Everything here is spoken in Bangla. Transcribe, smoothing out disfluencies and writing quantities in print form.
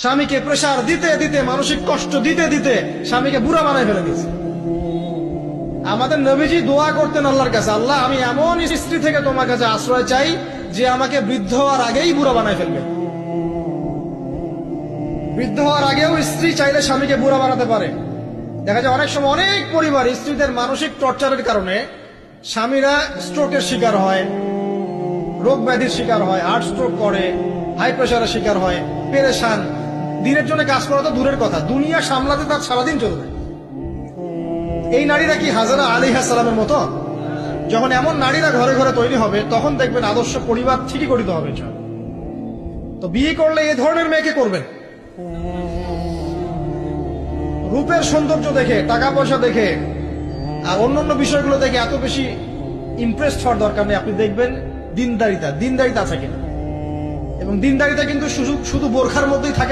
স্বামীকে প্রেসার দিতে দিতে, মানসিক কষ্ট দিতে দিতে স্বামীকে বুড়া বানায় ফেলে দিয়েছে। আমাদের নবীজি দোয়া করতেন আল্লাহর কাছে, আল্লাহ আমি এমন স্ত্রী থেকে তোমার কাছে আশ্রয় চাই যে আমাকে বৃদ্ধ হওয়ার আগেই বুড়া বানায় ফেলবে। বৃদ্ধ হওয়ার আগেও স্ত্রী চাইলে স্বামীকে বুড়া বানাতে পারে। দেখা যায় অনেক সময় অনেক পরিবার স্ত্রীদের মানসিক টর্চারের কারণে স্বামীরা স্ট্রোকের শিকার হয়, রোগ ব্যাধির শিকার হয়, হার্ট স্ট্রোক করে, হাই প্রেশারের শিকার হয়, পেরেশান। দিনের জন্য কাজ করা তো দূরের কথা, দুনিয়া সামলাতে তার সারাদিন চলবে। এই নারীরা কি হাজারা আলাইহিস সালামের মতো? যখন এমন নারীরা ঘরে ঘরে তৈরি হবে তখন দেখবেন আদর্শ পরিবার ঠিকই গঠিত হবে। তো বিয়ে করলে এ ধরনের মেয়েকে করবেন। রূপের সৌন্দর্য দেখে, টাকা পয়সা দেখে আর অন্যান্য বিষয়গুলো দেখে এত বেশি ইমপ্রেসড হওয়ার দরকার নেই। আপনি দেখবেন দিনদারিতা আছে কিনা। এবং দিনদারিতা কিন্তু শুধু বোরখার মধ্যেই থাকে